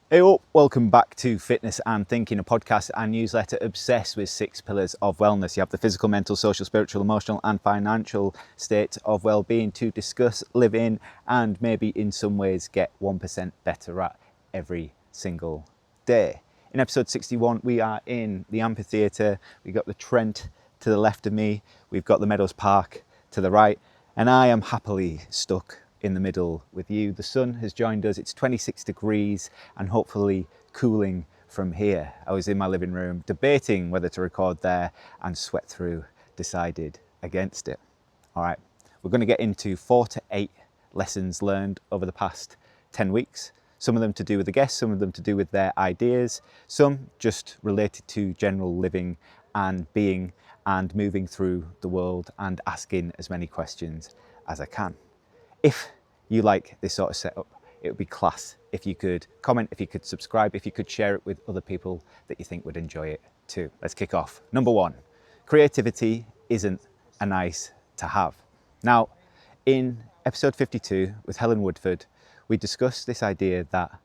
Hey up, welcome back to Fitness and Thinking, a podcast and newsletter obsessed with 6 pillars of wellness. You have the physical, mental, social, spiritual, emotional and financial state of well-being to discuss, live in and maybe in some ways get 1% better at every single day. In episode 61 we are in the amphitheatre. We've got the Trent to the left of me, we've got the Meadows Park to the right, and I am happily stuck in the middle with you. The sun has joined us, it's 26 degrees and hopefully cooling from here. I was in my living room debating whether to record there and sweat through, decided against it. All right, we're going to get into 4 to 8 lessons learned over the past 10 weeks. Some of them to do with the guests, some of them to do with their ideas, some just related to general living and being and moving through the world and asking as many questions as I can. If you like this sort of setup, it would be class if you could comment, if you could subscribe, if you could share it with other people that you think would enjoy it too. Let's kick off. Number 1, creativity isn't a nice to have. Now, in episode 52 with Helen Woodford, we discussed this idea that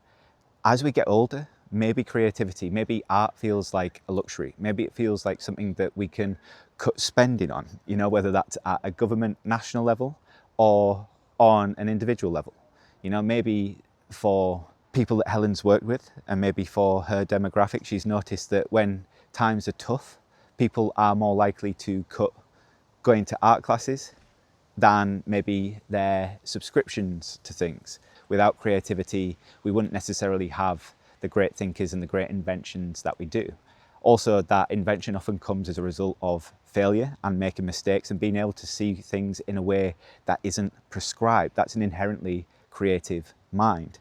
as we get older, maybe creativity, maybe art feels like a luxury. Maybe it feels like something that we can cut spending on, whether that's at a government national level or on an individual level. Maybe for people that Helen's worked with and maybe for her demographic, she's noticed that when times are tough, people are more likely to cut going to art classes than maybe their subscriptions to things. Without creativity, we wouldn't necessarily have the great thinkers and the great inventions that we do. Also, that invention often comes as a result of failure and making mistakes and being able to see things in a way that isn't prescribed. That's an inherently creative mind,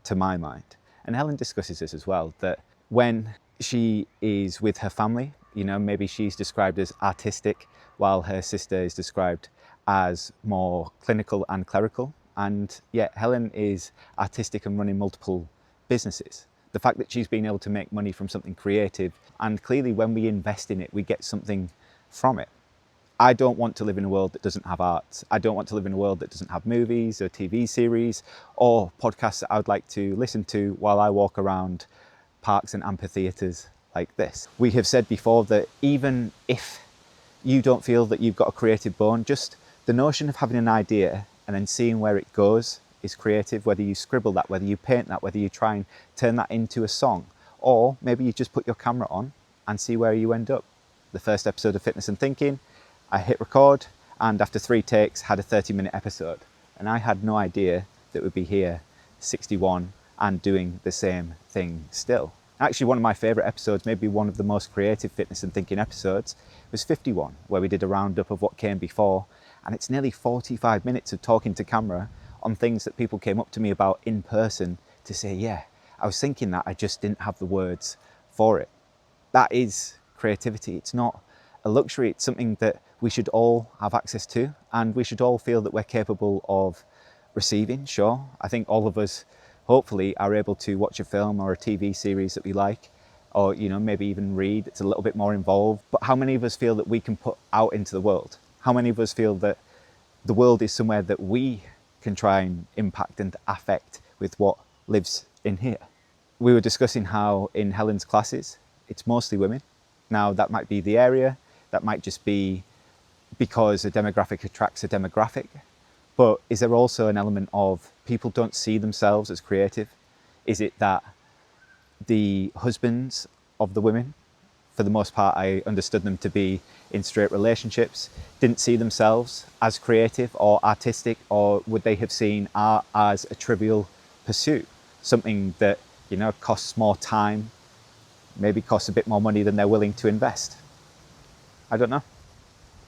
to my mind. And Helen discusses this as well, that when she is with her family, maybe she's described as artistic while her sister is described as more clinical and clerical. And yet Helen is artistic and running multiple businesses. The fact that she's been able to make money from something creative, and clearly when we invest in it, we get something from it. I don't want to live in a world that doesn't have art. I don't want to live in a world that doesn't have movies or TV series or podcasts that I would like to listen to while I walk around parks and amphitheatres like this. We have said before that even if you don't feel that you've got a creative bone, just the notion of having an idea and then seeing where it goes is creative, whether you scribble that, whether you paint that, whether you try and turn that into a song, or maybe you just put your camera on and see where you end up. The first episode of Fitness and Thinking, I hit record and after 3 takes had a 30-minute episode. And I had no idea that we'd be here 61 and doing the same thing still. Actually, one of my favourite episodes, maybe one of the most creative Fitness and Thinking episodes, was 51, where we did a roundup of what came before. And it's nearly 45 minutes of talking to camera on things that people came up to me about in person to say, yeah, I was thinking that, I just didn't have the words for it. That is creativity. It's not a luxury. It's something that we should all have access to, and we should all feel that we're capable of receiving. Sure, I think all of us hopefully are able to watch a film or a TV series that we like, or maybe even read. It's a little bit more involved. But how many of us feel that we can put out into the world? How many of us feel that the world is somewhere that we can try and impact and affect with what lives in here? We were discussing how in Helen's classes, it's mostly women. Now that might be the area, that might just be because a demographic attracts a demographic, but is there also an element of people don't see themselves as creative? Is it that the husbands of the women, for the most part I understood them to be in straight relationships, didn't see themselves as creative or artistic, or would they have seen art as a trivial pursuit? Something that, costs more time, maybe costs a bit more money than they're willing to invest. I don't know.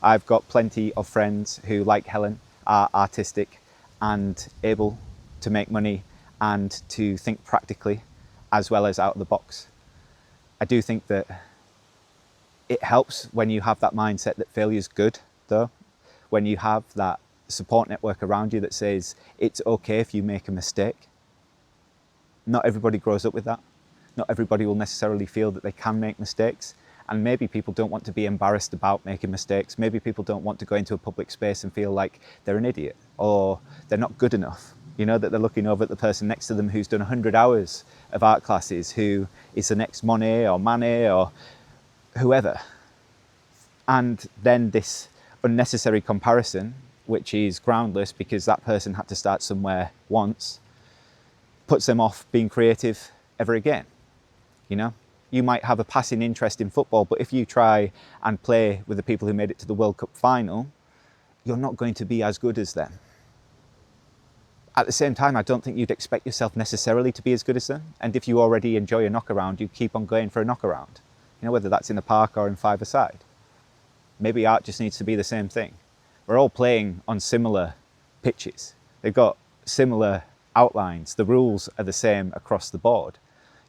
I've got plenty of friends who, like Helen, are artistic and able to make money and to think practically as well as out of the box. I do think that it helps when you have that mindset that failure is good, though. When you have that support network around you that says it's okay if you make a mistake. Not everybody grows up with that. Not everybody will necessarily feel that they can make mistakes. And maybe people don't want to be embarrassed about making mistakes. Maybe people don't want to go into a public space and feel like they're an idiot or they're not good enough. You know, that they're looking over at the person next to them who's done 100 hours of art classes, who is the next Monet or Manet or whoever. And then this unnecessary comparison, which is groundless because that person had to start somewhere once, puts them off being creative ever again. You know, you might have a passing interest in football, but if you try and play with the people who made it to the World Cup final, you're not going to be as good as them. At the same time, I don't think you'd expect yourself necessarily to be as good as them. And if you already enjoy a knockaround, you keep on going for a knockaround. You know, whether that's in the park or in five-a-side. Maybe art just needs to be the same thing. We're all playing on similar pitches. They've got similar outlines. The rules are the same across the board.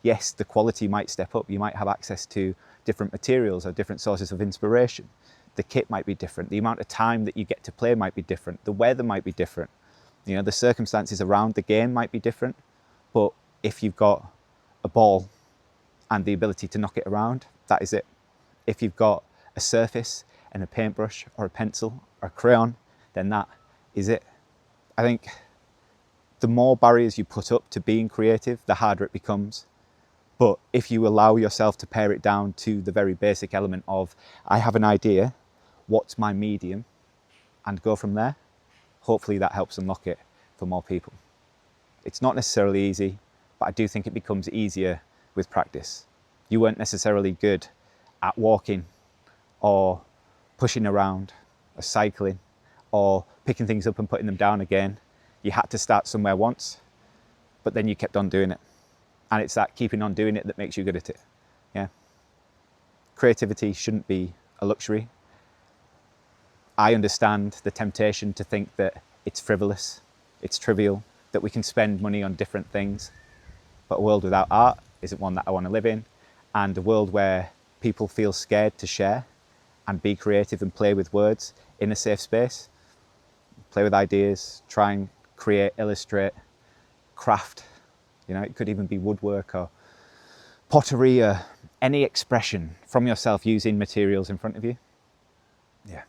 Yes, the quality might step up. You might have access to different materials or different sources of inspiration. The kit might be different. The amount of time that you get to play might be different. The weather might be different. You know, the circumstances around the game might be different. But if you've got a ball and the ability to knock it around, that is it. If you've got a surface and a paintbrush or a pencil or a crayon, then that is it. I think the more barriers you put up to being creative, the harder it becomes. But if you allow yourself to pare it down to the very basic element of, I have an idea, what's my medium, and go from there, hopefully that helps unlock it for more people. It's not necessarily easy, but I do think it becomes easier with practice. You weren't necessarily good at walking or pushing around or cycling or picking things up and putting them down again. You had to start somewhere once, but then you kept on doing it. And it's that keeping on doing it that makes you good at it. Yeah. Creativity shouldn't be a luxury. I understand the temptation to think that it's frivolous, it's trivial, that we can spend money on different things. But a world without art isn't one that I want to live in. And a world where people feel scared to share and be creative and play with words in a safe space, play with ideas, try and create, illustrate, craft. You know, it could even be woodwork or pottery or any expression from yourself using materials in front of you. Yeah.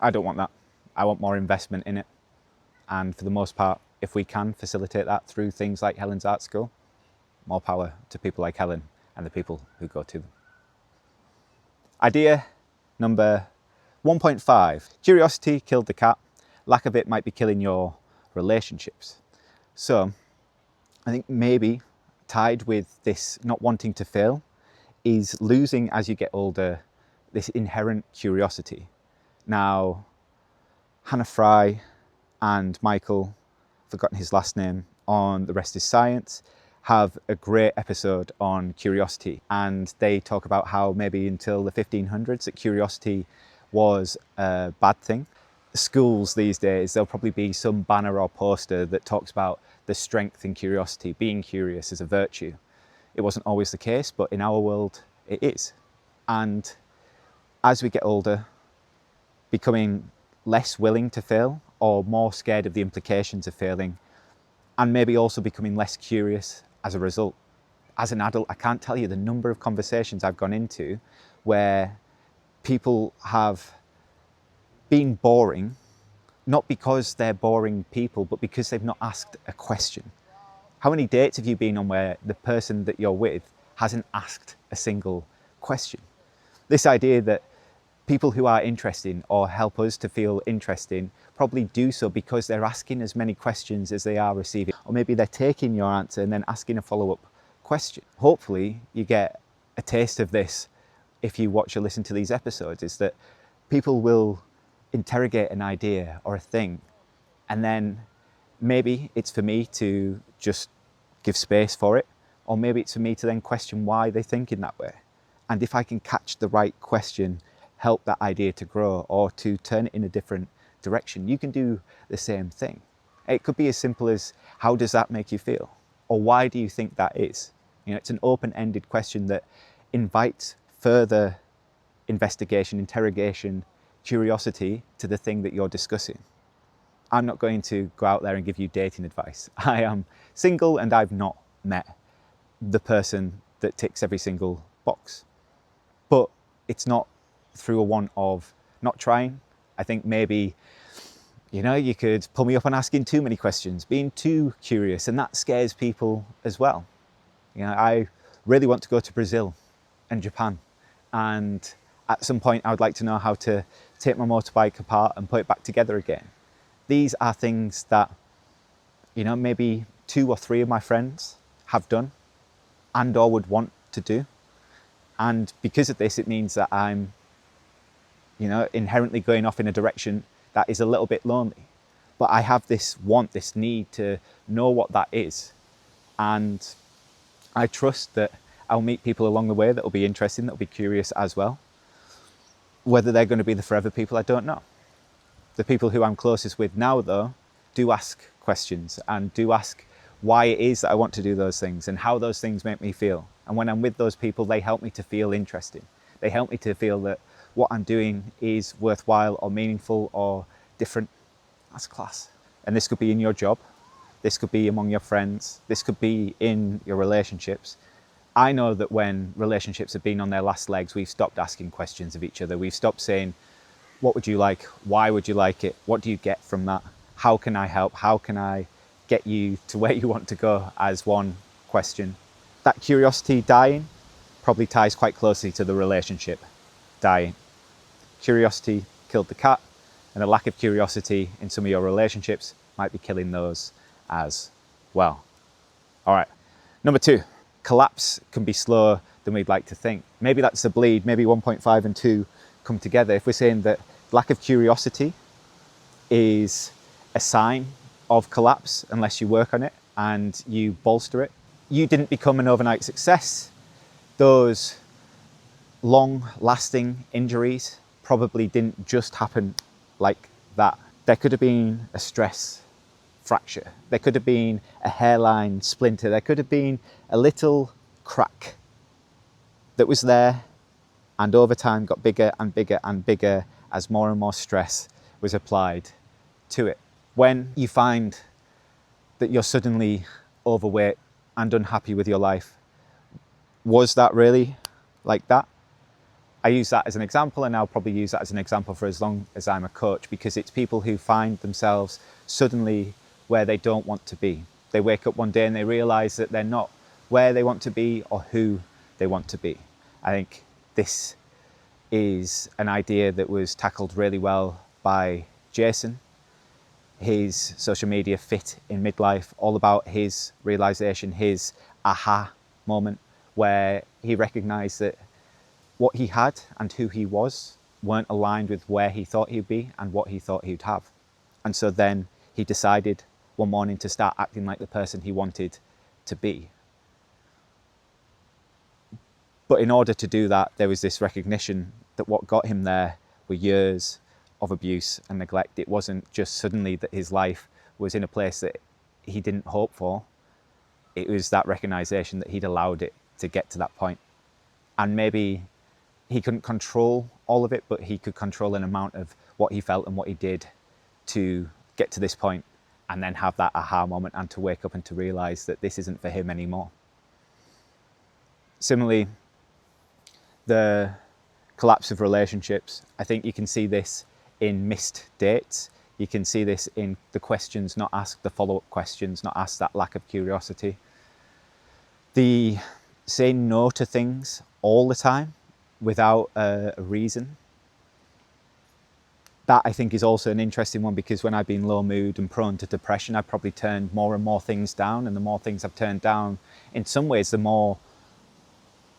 I don't want that. I want more investment in it. And for the most part, if we can facilitate that through things like Helen's Art School, more power to people like Helen and the people who go to them. Idea number 1.5. Curiosity killed the cat. Lack of it might be killing your relationships. So I think maybe tied with this not wanting to fail is losing as you get older this inherent curiosity. Now, Hannah Fry and Michael, forgotten his last name, on The Rest is Science, have a great episode on curiosity. And they talk about how maybe until the 1500s that curiosity was a bad thing. Schools these days, there'll probably be some banner or poster that talks about the strength in curiosity, being curious is a virtue. It wasn't always the case, but in our world, it is. And as we get older, becoming less willing to fail or more scared of the implications of failing, and maybe also becoming less curious as a result. As an adult, I can't tell you the number of conversations I've gone into where people have been boring, not because they're boring people, but because they've not asked a question. How many dates have you been on where the person that you're with hasn't asked a single question? This idea that people who are interesting or help us to feel interesting probably do so because they're asking as many questions as they are receiving. Or maybe they're taking your answer and then asking a follow-up question. Hopefully you get a taste of this if you watch or listen to these episodes, is that people will interrogate an idea or a thing, and then maybe it's for me to just give space for it, or maybe it's for me to then question why they think in that way. And if I can catch the right question, help that idea to grow or to turn it in a different direction, you can do the same thing. It could be as simple as, how does that make you feel? Or why do you think that is? You know, it's an open-ended question that invites further investigation, interrogation, curiosity to the thing that you're discussing. I'm not going to go out there and give you dating advice. I am single and I've not met the person that ticks every single box. But it's not through a want of not trying. I think maybe You know, you could pull me up on asking too many questions, being too curious, and that scares people as well. You know, I really want to go to Brazil and Japan, and at some point I would like to know how to take my motorbike apart and put it back together again. These are things that, you know, maybe 2 or 3 of my friends have done and or would want to do. And because of this, it means that I'm, you know, inherently going off in a direction that is a little bit lonely. But I have this want, this need to know what that is. And I trust that I'll meet people along the way that will be interesting, that will be curious as well. Whether they're going to be the forever people, I don't know. The people who I'm closest with now, though, do ask questions and do ask why it is that I want to do those things and how those things make me feel. And when I'm with those people, they help me to feel interesting. They help me to feel that what I'm doing is worthwhile or meaningful or different. That's class. And this could be in your job. This could be among your friends. This could be in your relationships. I know that when relationships have been on their last legs, we've stopped asking questions of each other. We've stopped saying, what would you like? Why would you like it? What do you get from that? How can I help? How can I get you to where you want to go as one question? That curiosity dying probably ties quite closely to the relationship dying. Curiosity killed the cat, and a lack of curiosity in some of your relationships might be killing those as well. All right, number 2, collapse can be slower than we'd like to think. Maybe that's the bleed, maybe 1.5 and 2 come together. If we're saying that lack of curiosity is a sign of collapse unless you work on it and you bolster it. You didn't become an overnight success. Those long-lasting injuries probably didn't just happen like that. There could have been a stress fracture. There could have been a hairline splinter. There could have been a little crack that was there and over time got bigger and bigger and bigger as more and more stress was applied to it. When you find that you're suddenly overweight and unhappy with your life, was that really like that? I use that as an example, and I'll probably use that as an example for as long as I'm a coach, because it's people who find themselves suddenly where they don't want to be. They wake up one day and they realize that they're not where they want to be or who they want to be. I think this is an idea that was tackled really well by Jason. His social media Fit in Midlife, all about his realization, his aha moment, where he recognized that what he had and who he was weren't aligned with where he thought he'd be and what he thought he'd have. And so then he decided one morning to start acting like the person he wanted to be. But in order to do that, there was this recognition that what got him there were years of abuse and neglect. It wasn't just suddenly that his life was in a place that he didn't hope for. It was that recognition that he'd allowed it to get to that point. And maybe he couldn't control all of it, but he could control an amount of what he felt and what he did to get to this point and then have that aha moment and to wake up and to realize that this isn't for him anymore. Similarly, the collapse of relationships, I think you can see this in missed dates. You can see this in the questions not asked, the follow-up questions not asked, that lack of curiosity. The saying no to things all the time without a reason. That I think is also an interesting one, because when I've been low mood and prone to depression, I've probably turned more and more things down, and the more things I've turned down, in some ways, the more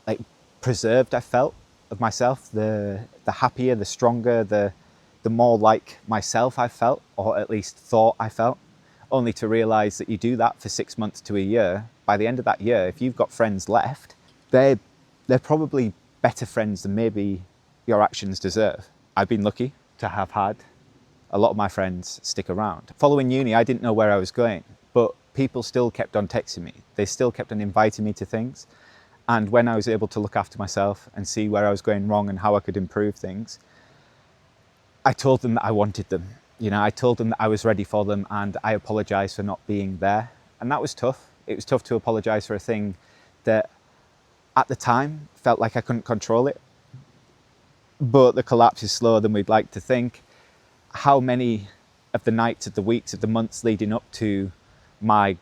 like preserved I felt of myself, the happier, the stronger, the more like myself I felt, or at least thought I felt, only to realize that you do that for 6 months to a year. By the end of that year, if you've got friends left, they're probably better friends than maybe your actions deserve. I've been lucky to have had a lot of my friends stick around. Following uni, I didn't know where I was going, but people still kept on texting me. They still kept on inviting me to things. And when I was able to look after myself and see where I was going wrong and how I could improve things, I told them that I wanted them. I told them that I was ready for them, and I apologized for not being there. And that was tough. It was tough to apologize for a thing that at the time felt like I couldn't control it. But the collapse is slower than we'd like to think. How many of the nights, of the weeks, of the months leading up to my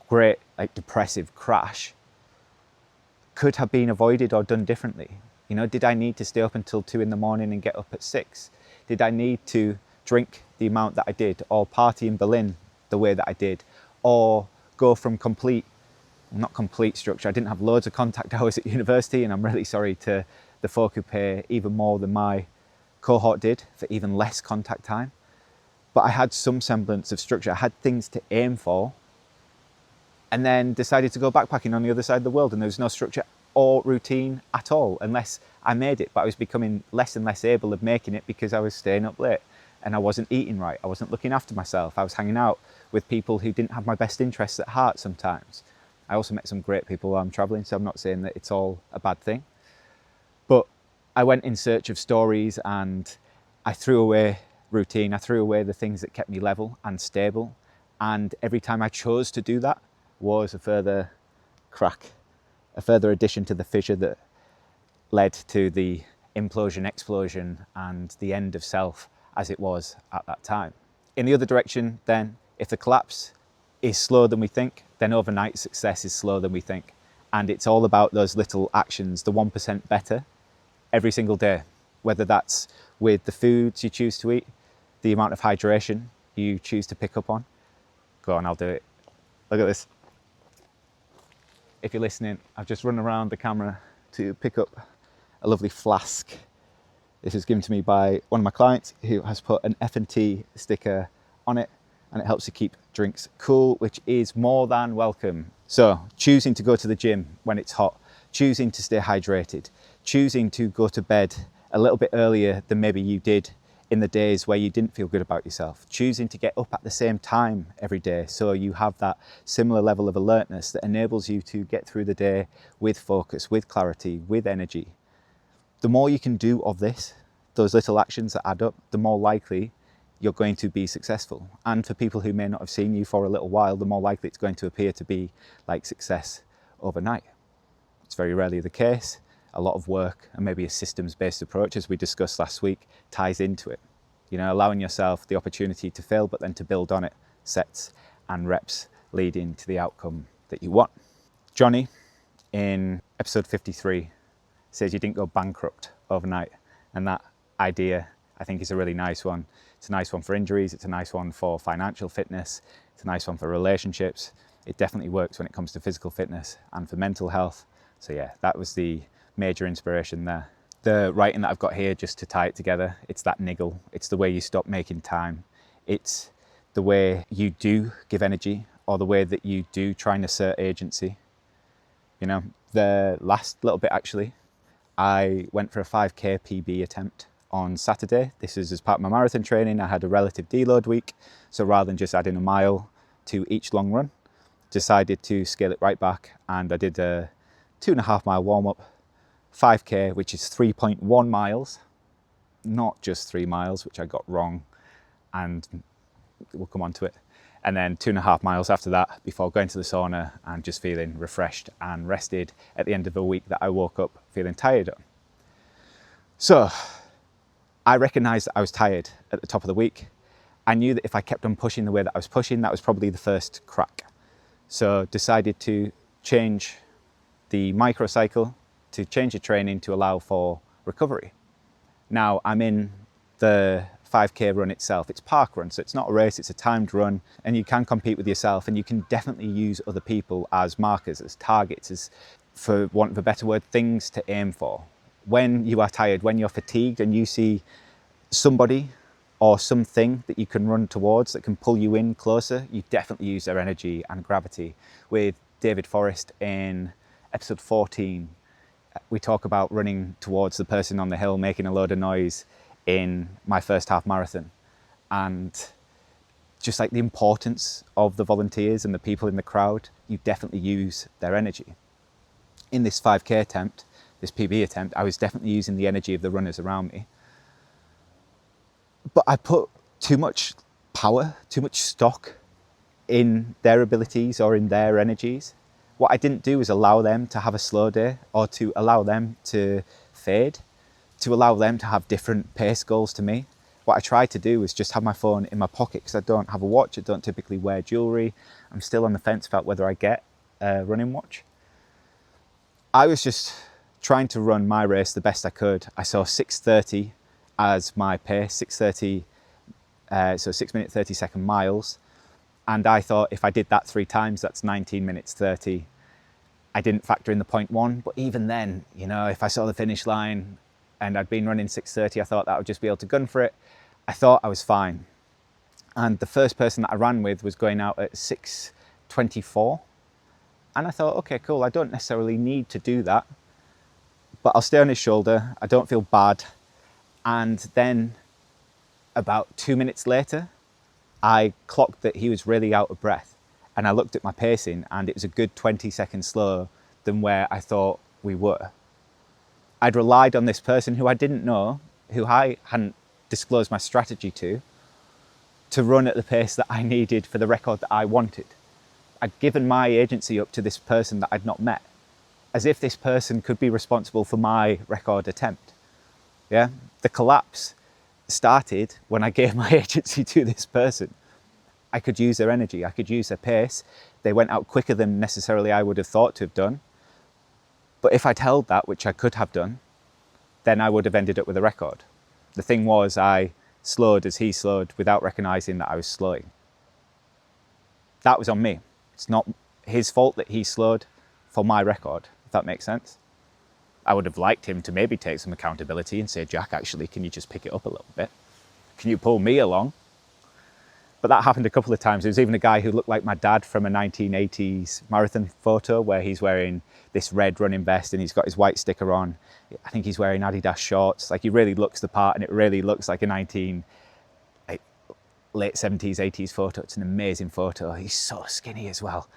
great depressive crash could have been avoided or done differently. You know, did I need to stay up until 2 in the morning and get up at 6? Did I need to drink the amount that I did, or party in Berlin the way that I did, or go from not complete structure? I didn't have loads of contact hours at university, and I'm really sorry to the folk who pay even more than my cohort did for even less contact time. But I had some semblance of structure. I had things to aim for, and then decided to go backpacking on the other side of the world, and there was no structure or routine at all unless I made it. But I was becoming less and less able of making it because I was staying up late and I wasn't eating right. I wasn't looking after myself. I was hanging out with people who didn't have my best interests at heart sometimes. I also met some great people while I'm traveling, so I'm not saying that it's all a bad thing. But I went in search of stories, and I threw away routine. I threw away the things that kept me level and stable. And every time I chose to do that was a further crack, a further addition to the fissure that led to the implosion, explosion, and the end of self as it was at that time. In the other direction, then, if the collapse is slower than we think, then overnight success is slower than we think. And it's all about those little actions, the 1% better every single day, whether that's with the foods you choose to eat, the amount of hydration you choose to pick up on. Go on, I'll do it. Look at this. If you're listening, I've just run around the camera to pick up a lovely flask. This was given to me by one of my clients who has put an F&T sticker on it, and it helps to keep drinks cool, which is more than welcome. So choosing to go to the gym when it's hot, choosing to stay hydrated, choosing to go to bed a little bit earlier than maybe you did in the days where you didn't feel good about yourself, choosing to get up at the same time every day so you have that similar level of alertness that enables you to get through the day with focus, with clarity, with energy. The more you can do of this, those little actions that add up, the more likely you're going to be successful. And for people who may not have seen you for a little while, the more likely it's going to appear to be like success overnight. It's very rarely the case. A lot of work and maybe a systems-based approach, as we discussed last week, ties into it. You know, allowing yourself the opportunity to fail, but then to build on it, sets and reps leading to the outcome that you want. Johnny, in episode 53, says you didn't go bankrupt overnight. And that idea, I think, is a really nice one. It's a nice one for injuries. It's a nice one for financial fitness. It's a nice one for relationships. It definitely works when it comes to physical fitness and for mental health. So yeah, that was the major inspiration there. The writing that I've got here, just to tie it together, it's that niggle. It's the way you stop making time. It's the way you do give energy, or the way that you do try and assert agency. You know, the last little bit actually, I went for a 5K PB attempt on Saturday. This is as part of my marathon training. I had a relative deload week. So rather than just adding a mile to each long run, decided to scale it right back. And I did a 2.5 mile warm up, 5K, which is 3.1 miles, not just 3 miles, which I got wrong. And we'll come on to it. And then 2.5 miles after that before going to the sauna and just feeling refreshed and rested at the end of a week that I woke up feeling tired on. So I recognized that I was tired at the top of the week. I knew that if I kept on pushing the way that I was pushing, that was probably the first crack. So decided to change the microcycle, to change the training to allow for recovery. Now I'm in the 5K run itself. It's park run, so it's not a race, it's a timed run, and you can compete with yourself, and you can definitely use other people as markers, as targets, as, for want of a better word, things to aim for. When you are tired, when you're fatigued and you see somebody or something that you can run towards that can pull you in closer, you definitely use their energy and gravity. With David Forrest in episode 14, we talk about running towards the person on the hill making a load of noise in my first half marathon, and just like the importance of the volunteers and the people in the crowd, you definitely use their energy. In this 5K attempt, this PB attempt, I was definitely using the energy of the runners around me, but I put too much power, too much stock in their abilities or in their energies. What I didn't do was allow them to have a slow day, or to allow them to fade, to allow them to have different pace goals to me. What what I tried to do was just have my phone in my pocket because I don't have a watch. I don't typically wear jewellery. I'm still on the fence about whether I get a running watch. I was just trying to run my race the best I could. I saw 6:30 as my pace, 6:30, so 6 minute 30 second miles. And I thought if I did that 3 times, that's 19 minutes 30. I didn't factor in the 0.1, but even then, you know, if I saw the finish line and I'd been running 6:30, I thought that I would just be able to gun for it. I thought I was fine. And the first person that I ran with was going out at 6:24. And I thought, okay, cool, I don't necessarily need to do that, but I'll stay on his shoulder. I don't feel bad. And then about 2 minutes later, I clocked that he was really out of breath. And I looked at my pacing and it was a good 20 seconds slower than where I thought we were. I'd relied on this person who I didn't know, who I hadn't disclosed my strategy to run at the pace that I needed for the record that I wanted. I'd given my agency up to this person that I'd not met, as if this person could be responsible for my record attempt. Yeah, the collapse started when I gave my agency to this person. I could use their energy, I could use their pace. They went out quicker than necessarily I would have thought to have done. But if I'd held that, which I could have done, then I would have ended up with a record. The thing was, I slowed as he slowed without recognising that I was slowing. That was on me. It's not his fault that he slowed for my record, if that makes sense. I would have liked him to maybe take some accountability and say, Jack, actually, can you just pick it up a little bit? Can you pull me along? But that happened a couple of times. There was even a guy who looked like my dad from a 1980s marathon photo where he's wearing this red running vest and he's got his white sticker on. I think he's wearing Adidas shorts. Like, he really looks the part, and it really looks like a late 70s, 80s photo. It's an amazing photo. He's so skinny as well.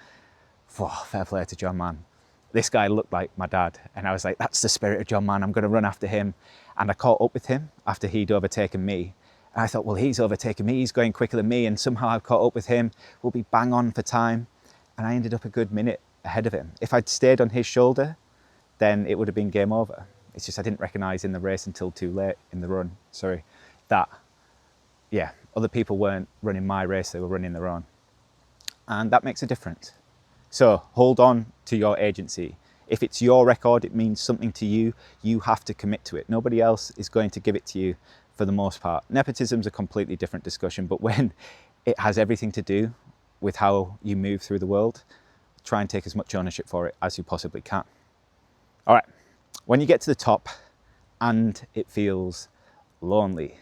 Oh, fair play to John, man. This guy looked like my dad, and I was like, that's the spirit of John, man. I'm going to run after him. And I caught up with him after he'd overtaken me. And I thought, well, he's overtaken me, he's going quicker than me, and somehow I've caught up with him. We'll be bang on for time. And I ended up a good minute ahead of him. If I'd stayed on his shoulder, then it would have been game over. It's just I didn't recognise in the race until too late in the run, that, yeah, other people weren't running my race, they were running their own. And that makes a difference. So hold on to your agency. If it's your record, it means something to you. You have to commit to it. Nobody else is going to give it to you for the most part. Nepotism's a completely different discussion, but when it has everything to do with how you move through the world, try and take as much ownership for it as you possibly can. All right, when you get to the top and it feels lonely.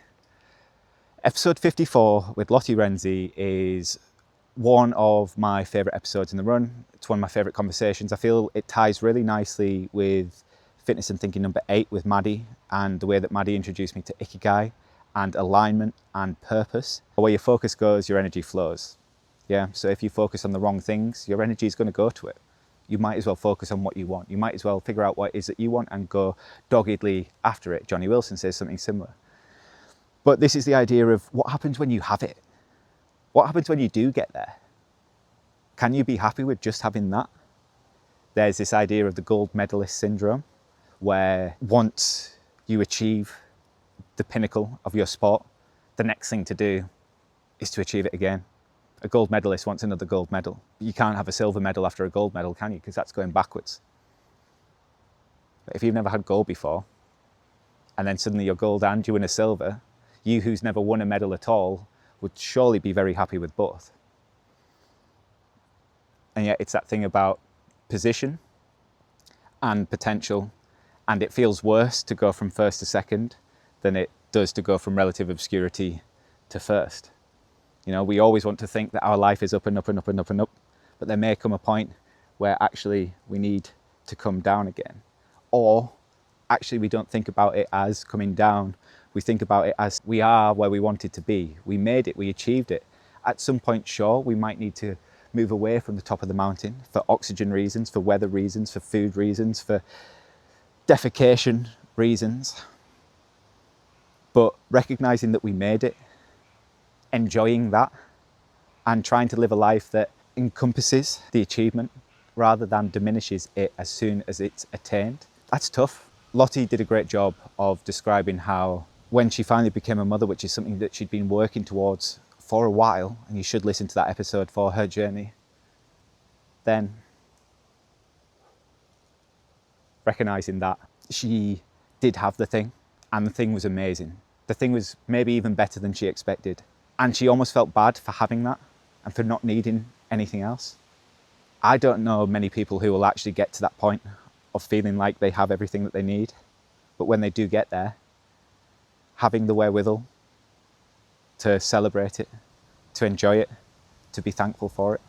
Episode 54 with Lottie Renzi is one of my favourite episodes in the run. It's one of my favourite conversations. I feel it ties really nicely with Fitness and Thinking number 8 with Maddie, and the way that Maddie introduced me to Ikigai and alignment and purpose. Where your focus goes, your energy flows. Yeah, so if you focus on the wrong things, your energy is going to go to it. You might as well focus on what you want. You might as well figure out what it is that you want and go doggedly after it. Johnny Wilson says something similar. But this is the idea of what happens when you have it. What happens when you do get there? Can you be happy with just having that? There's this idea of the gold medalist syndrome, where once you achieve the pinnacle of your sport, the next thing to do is to achieve it again. A gold medalist wants another gold medal. You can't have a silver medal after a gold medal, can you? Because that's going backwards. But if you've never had gold before, and then suddenly you're gold and you win a silver, you who's never won a medal at all would surely be very happy with both. And yet it's that thing about position and potential, and it feels worse to go from first to second than it does to go from relative obscurity to first. You know, we always want to think that our life is up and up and up and up and up, but there may come a point where actually we need to come down again. Or actually we don't think about it as coming down. We think about it as we are where we wanted to be. We made it, we achieved it. At some point, sure, we might need to move away from the top of the mountain for oxygen reasons, for weather reasons, for food reasons, for defecation reasons. But recognizing that we made it, enjoying that, and trying to live a life that encompasses the achievement rather than diminishes it as soon as it's attained. That's tough. Lottie did a great job of describing how when she finally became a mother, which is something that she'd been working towards for a while, and you should listen to that episode for her journey, then recognizing that she did have the thing, and the thing was amazing. The thing was maybe even better than she expected. And she almost felt bad for having that and for not needing anything else. I don't know many people who will actually get to that point of feeling like they have everything that they need. But when they do get there, having the wherewithal to celebrate it, to enjoy it, to be thankful for it.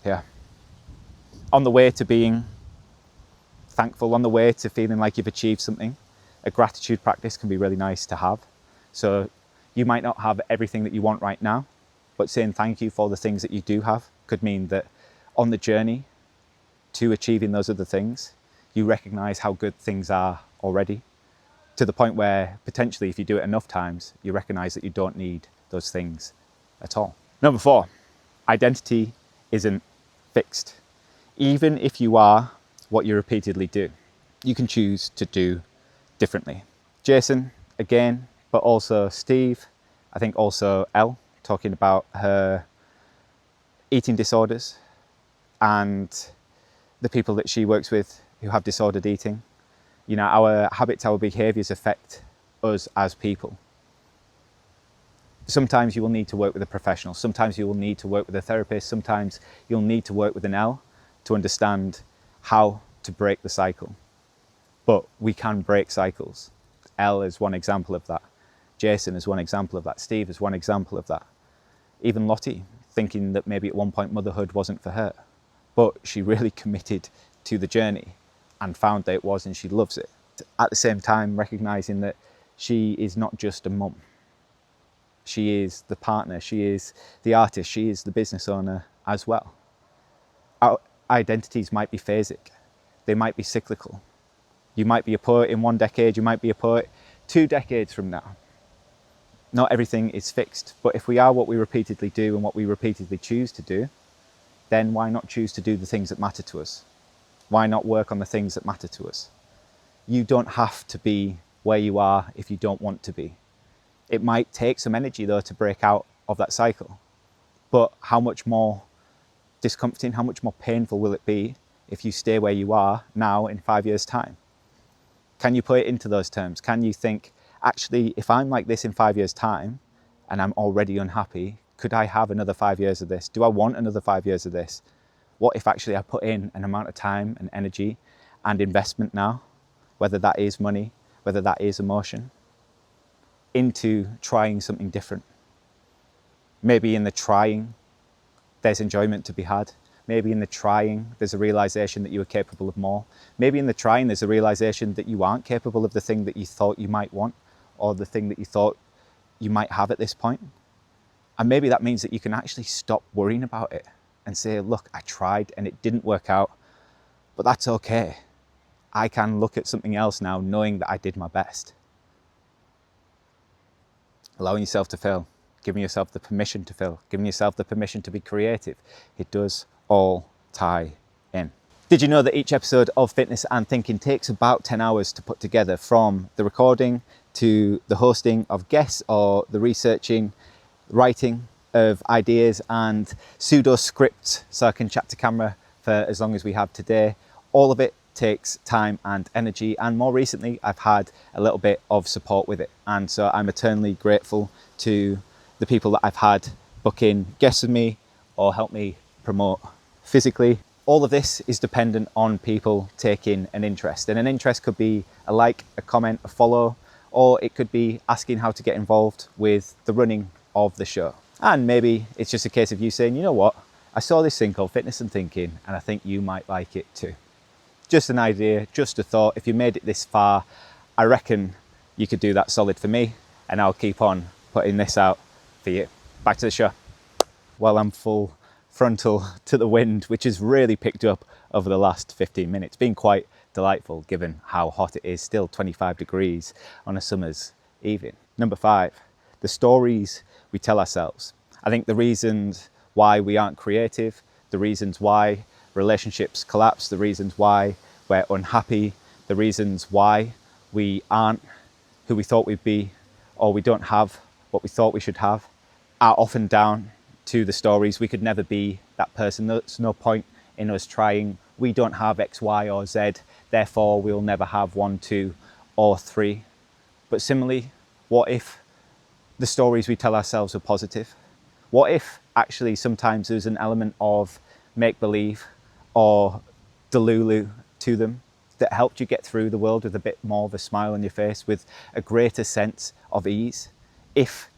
Yeah. On the way to being thankful, on the way to feeling like you've achieved something, a gratitude practice can be really nice to have. So you might not have everything that you want right now, but saying thank you for the things that you do have could mean that on the journey to achieving those other things, you recognize how good things are already, to the point where potentially if you do it enough times, you recognize that you don't need those things at all. Number 4, identity isn't fixed. Even if you are what you repeatedly do, you can choose to do differently. Jason, again, but also Steve, I think also Elle, talking about her eating disorders and the people that she works with who have disordered eating. You know, our habits, our behaviours affect us as people. Sometimes you will need to work with a professional, sometimes you will need to work with a therapist, sometimes you'll need to work with an Elle to understand how to break the cycle. But we can break cycles. Elle is one example of that. Jason is one example of that. Steve is one example of that. Even Lottie, thinking that maybe at one point motherhood wasn't for her, but she really committed to the journey and found that it was, and she loves it. At the same time, recognizing that she is not just a mum. She is the partner, she is the artist, she is the business owner as well. Our identities might be phasic. They might be cyclical. You might be a poet in one decade, you might be a poet 2 decades from now. Not everything is fixed, but if we are what we repeatedly do and what we repeatedly choose to do, then why not choose to do the things that matter to us? Why not work on the things that matter to us? You don't have to be where you are if you don't want to be. It might take some energy though to break out of that cycle, but how much more discomforting, how much more painful will it be if you stay where you are now in 5 years' time? Can you put it into those terms? Can you think, actually, if I'm like this in 5 years' time and I'm already unhappy, could I have another 5 years of this? Do I want another 5 years of this? What if actually I put in an amount of time and energy and investment now, whether that is money, whether that is emotion, into trying something different? Maybe in the trying, there's enjoyment to be had. Maybe in the trying, there's a realization that you are capable of more. Maybe in the trying, there's a realization that you aren't capable of the thing that you thought you might want, or the thing that you thought you might have at this point. And maybe that means that you can actually stop worrying about it and say, look, I tried and it didn't work out, but that's okay. I can look at something else now knowing that I did my best. Allowing yourself to fail, giving yourself the permission to fail, giving yourself the permission to be creative. It does all tie in. Did you know that each episode of Fitness and Thinking takes about 10 hours to put together, from the recording to the hosting of guests or the researching, writing of ideas and pseudo scripts so I can chat to camera for as long as we have today. All of it takes time and energy, and more recently I've had a little bit of support with it, and so I'm eternally grateful to the people that I've had book in guests with me or help me promote physically. All of this is dependent on people taking an interest, and an interest could be a like, a comment, a follow, or it could be asking how to get involved with the running of the show. And maybe it's just a case of you saying, you know what, I saw this thing called Fitness and Thinking and I think you might like it too. Just an idea, just a thought. If you made it this far, I reckon you could do that solid for me, and I'll keep on putting this out for you. Back to the show. Well, I'm full frontal to the wind, which has really picked up over the last 15 minutes. Been quite delightful given how hot it is, still 25 degrees on a summer's evening. Number 5, the stories we tell ourselves. I think the reasons why we aren't creative, the reasons why relationships collapse, the reasons why we're unhappy, the reasons why we aren't who we thought we'd be, or we don't have what we thought we should have, are often down to the stories. We could never be that person. There's no point in us trying. We don't have X, Y, or Z, therefore we'll never have 1, 2, or 3. But similarly, what if the stories we tell ourselves are positive? What if actually sometimes there's an element of make-believe or delulu to them that helped you get through the world with a bit more of a smile on your face, with a greater sense of ease? If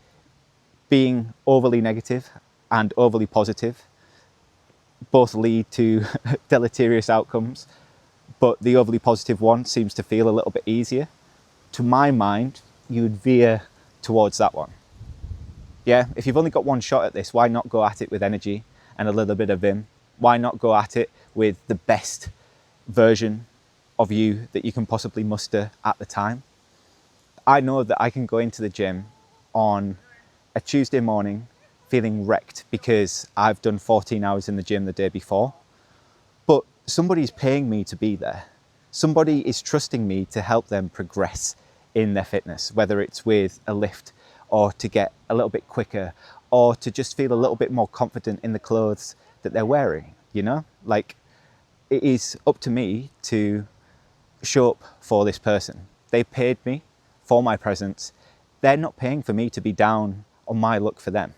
being overly negative and overly positive both lead to deleterious outcomes, but the overly positive one seems to feel a little bit easier, to my mind, you would veer towards that one. Yeah, if you've only got one shot at this, why not go at it with energy and a little bit of vim? Why not go at it with the best version of you that you can possibly muster at the time? I know that I can go into the gym on a Tuesday morning feeling wrecked because I've done 14 hours in the gym the day before, but somebody's paying me to be there. Somebody is trusting me to help them progress in their fitness, whether it's with a lift or to get a little bit quicker or to just feel a little bit more confident in the clothes that they're wearing, you know? Like, it is up to me to show up for this person. They paid me for my presence. They're not paying for me to be down on my look for them.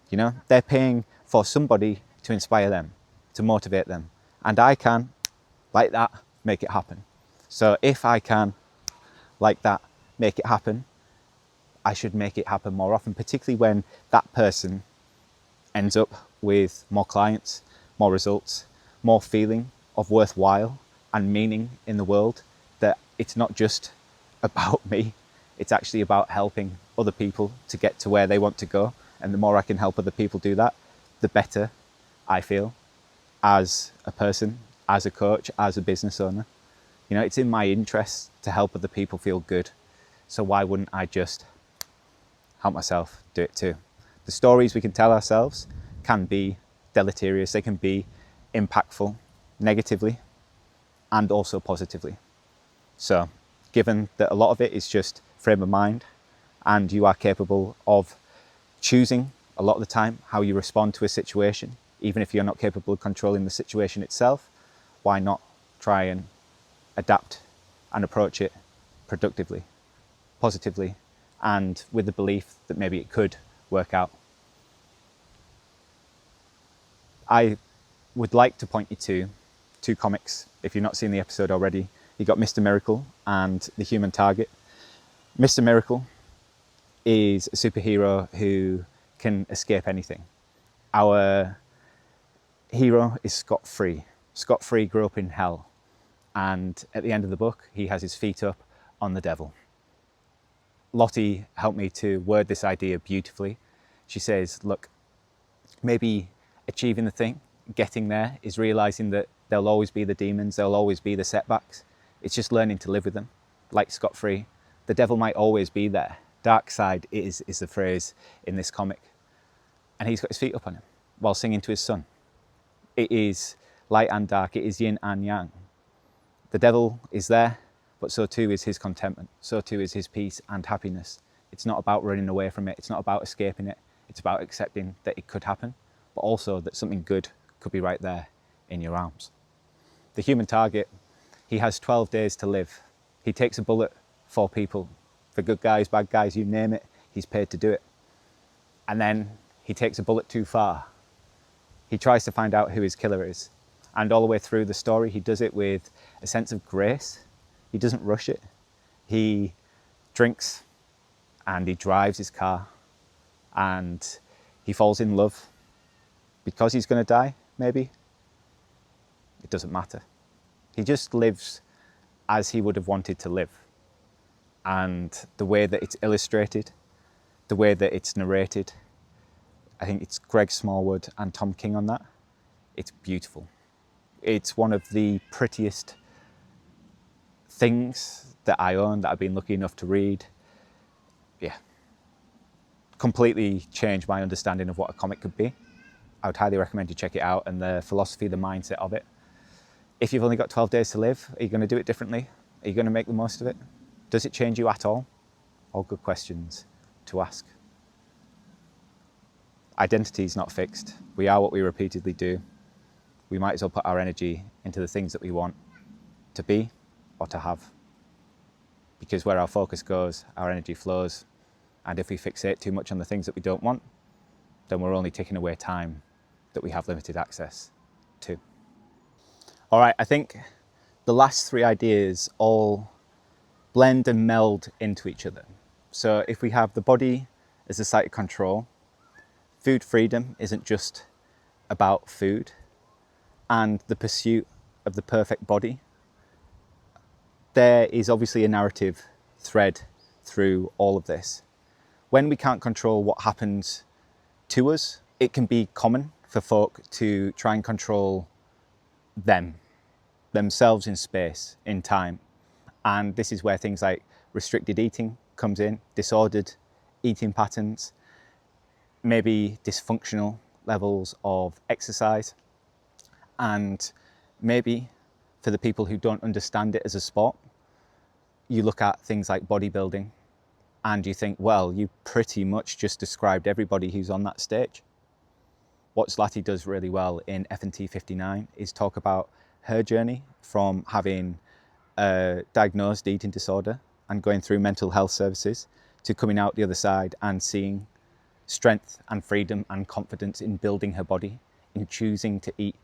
You know, they're paying for somebody to inspire them, to motivate them. And I can, like that, make it happen. So if I can, like that, make it happen, I should make it happen more often, particularly when that person ends up with more clients, more results, more feeling of worthwhile and meaning in the world, that it's not just about me, it's actually about helping other people to get to where they want to go. And the more I can help other people do that, the better I feel as a person, as a coach, as a business owner. You know, it's in my interest to help other people feel good. So why wouldn't I just help myself do it too? The stories we can tell ourselves can be deleterious. They can be impactful negatively and also positively. So given that a lot of it is just frame of mind and you are capable of choosing a lot of the time how you respond to a situation, even if you're not capable of controlling the situation itself, why not try and adapt and approach it productively, positively, and with the belief that maybe it could work out. I would like to point you to 2 comics. If you've not seen the episode already, you got Mr. Miracle and The Human Target. Mr. Miracle is a superhero who can escape anything. Our hero is scot-free. Scot-free grew up in hell. And at the end of the book, he has his feet up on the devil. Lottie helped me to word this idea beautifully. She says, look, maybe achieving the thing, getting there, is realizing that there'll always be the demons, there'll always be the setbacks. It's just learning to live with them, like scot-free. The devil might always be there. Dark side is the phrase in this comic. And he's got his feet up on him while singing to his son. It is light and dark, it is yin and yang. The devil is there, but so too is his contentment. So too is his peace and happiness. It's not about running away from it. It's not about escaping it. It's about accepting that it could happen, but also that something good could be right there in your arms. The Human Target, he has 12 days to live. He takes a bullet for people, for good guys, bad guys, you name it, he's paid to do it. And then he takes a bullet too far. He tries to find out who his killer is. And all the way through the story, he does it with a sense of grace. He doesn't rush it. He drinks and he drives his car and he falls in love because he's going to die, maybe. It doesn't matter. He just lives as he would have wanted to live. And the way that it's illustrated, the way that it's narrated, I think it's Greg Smallwood and Tom King on that. It's beautiful. It's one of the prettiest things that I own, that I've been lucky enough to read. Yeah. Completely changed my understanding of what a comic could be. I would highly recommend you check it out, and the philosophy, the mindset of it. If you've only got 12 days to live, are you going to do it differently? Are you going to make the most of it? Does it change you at all? All good questions to ask. Identity is not fixed. We are what we repeatedly do. We might as well put our energy into the things that we want to be or to have. Because where our focus goes, our energy flows. And if we fixate too much on the things that we don't want, then we're only taking away time that we have limited access to. All right, I think the last three ideas all blend and meld into each other. So if we have the body as a site of control, food freedom isn't just about food, and the pursuit of the perfect body, there is obviously a narrative thread through all of this. When we can't control what happens to us, it can be common for folk to try and control themselves in space, in time. And this is where things like restricted eating comes in, disordered eating patterns, maybe dysfunctional levels of exercise, and maybe for the people who don't understand it as a sport, you look at things like bodybuilding and you think, well, you pretty much just described everybody who's on that stage. What Zlattie does really well in F&T 59 is talk about her journey from having a diagnosed eating disorder and going through mental health services to coming out the other side and seeing strength and freedom and confidence in building her body, in choosing to eat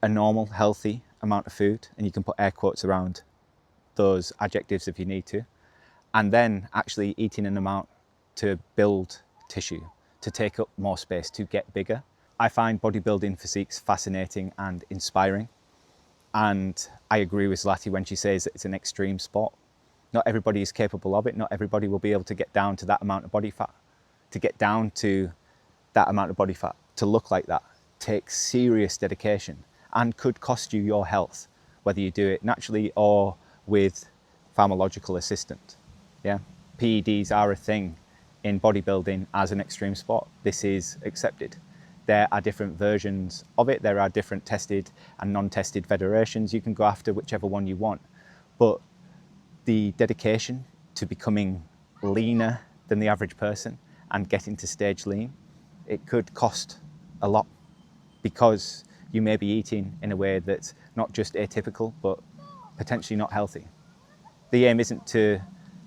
a normal, healthy amount of food, and you can put air quotes around those adjectives if you need to, and then actually eating an amount to build tissue, to take up more space, to get bigger. I find bodybuilding physiques fascinating and inspiring, and I agree with Zlattie when she says that it's an extreme sport. Not everybody is capable of it. Not everybody will be able to get down to that amount of body fat. To get down to that amount of body fat, to look like that, takes serious dedication and could cost you your health, whether you do it naturally or with pharmacological assistant. Yeah, PEDs are a thing in bodybuilding as an extreme sport. This is accepted. There are different versions of it. There are different tested and non-tested federations. You can go after whichever one you want. But the dedication to becoming leaner than the average person and getting to stage lean, it could cost a lot because you may be eating in a way that's not just atypical, but potentially not healthy. The aim isn't to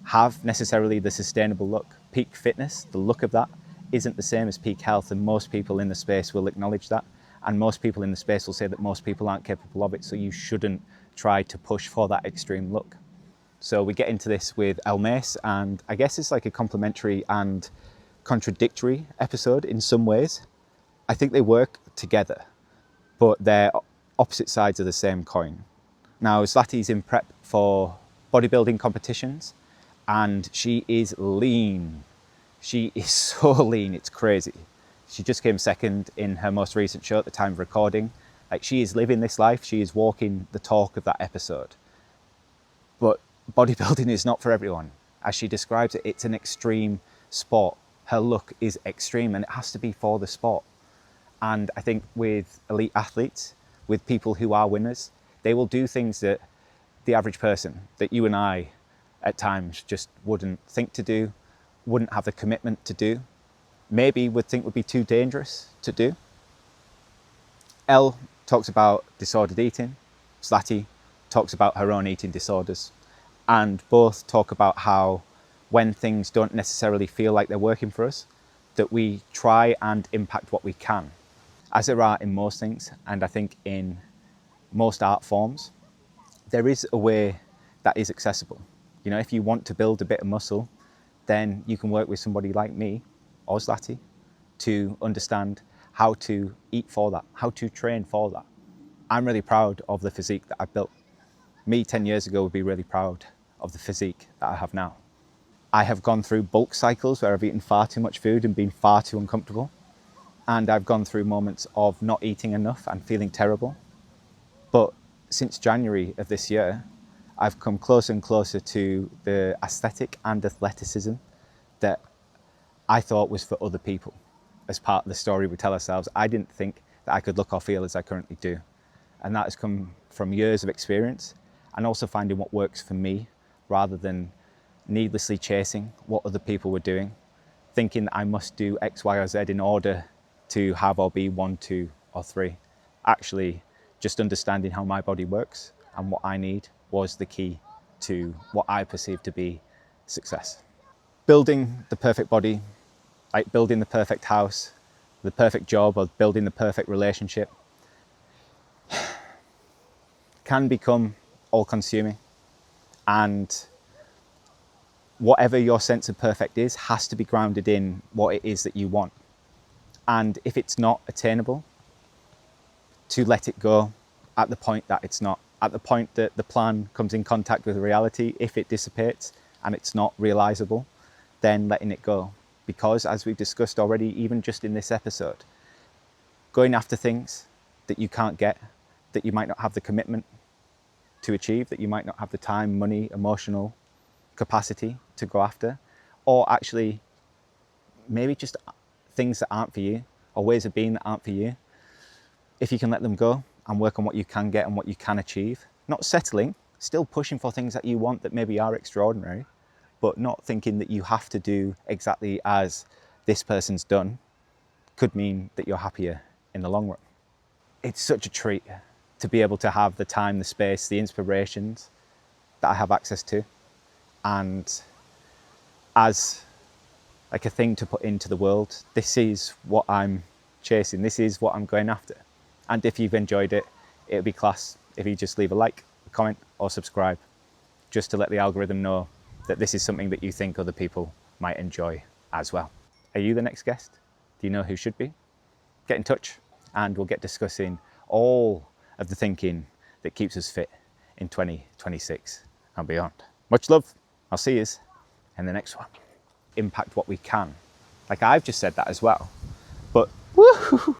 have necessarily the sustainable look. Peak fitness, the look of that, isn't the same as peak health, and most people in the space will acknowledge that, and most people in the space will say that most people aren't capable of it, so you shouldn't try to push for that extreme look. So we get into this with Elle Mace, and I guess it's like a complementary and contradictory episode in some ways. I think they work together, but they're opposite sides of the same coin. Now, Zlattie's in prep for bodybuilding competitions, and she is lean. She is so lean, it's crazy. She just came second in her most recent show at the time of recording. Like, she is living this life. She is walking the talk of that episode. But bodybuilding is not for everyone. As she describes it, it's an extreme sport. Her look is extreme, and it has to be for the sport. And I think with elite athletes, with people who are winners, they will do things that the average person, that you and I at times just wouldn't think to do, wouldn't have the commitment to do, maybe would think would be too dangerous to do. Elle talks about disordered eating. Zlattie talks about her own eating disorders. And both talk about how when things don't necessarily feel like they're working for us, that we try and impact what we can. As there are in most things, and I think in most art forms, there is a way that is accessible. You know, if you want to build a bit of muscle, then you can work with somebody like me or Zlattie to understand how to eat for that, how to train for that. I'm really proud of the physique that I built. Me 10 years ago would be really proud of the physique that I have now. I have gone through bulk cycles where I've eaten far too much food and been far too uncomfortable. And I've gone through moments of not eating enough and feeling terrible. But since January of this year, I've come closer and closer to the aesthetic and athleticism that I thought was for other people. As part of the story we tell ourselves, I didn't think that I could look or feel as I currently do. And that has come from years of experience and also finding what works for me rather than needlessly chasing what other people were doing, thinking that I must do X, Y, or Z in order to have or be 1, 2, or 3. Actually, just understanding how my body works and what I need was the key to what I perceive to be success. Building the perfect body, like building the perfect house, the perfect job, or building the perfect relationship, can become all-consuming, and whatever your sense of perfect is has to be grounded in what it is that you want. And if it's not attainable, to let it go at the point that it's not, at the point that the plan comes in contact with reality. If it dissipates and it's not realizable, then letting it go. Because as we've discussed already, even just in this episode, going after things that you can't get, that you might not have the commitment to achieve, that you might not have the time, money, emotional capacity to go after, or actually maybe just things that aren't for you, or ways of being that aren't for you, if you can let them go and work on what you can get and what you can achieve, not settling, still pushing for things that you want that maybe are extraordinary, but not thinking that you have to do exactly as this person's done, could mean that you're happier in the long run. It's such a treat to be able to have the time, the space, the inspirations that I have access to, and as like a thing to put into the world. This is what I'm chasing. This is what I'm going after. And if you've enjoyed it, it'll be class if you just leave a like, a comment, or subscribe, just to let the algorithm know that this is something that you think other people might enjoy as well. Are you the next guest? Do you know who should be? Get in touch and we'll get discussing all of the thinking that keeps us fit in 2026 and beyond. Much love. I'll see you in the next one. Impact what we can. Like I've just said that as well, but woohoo!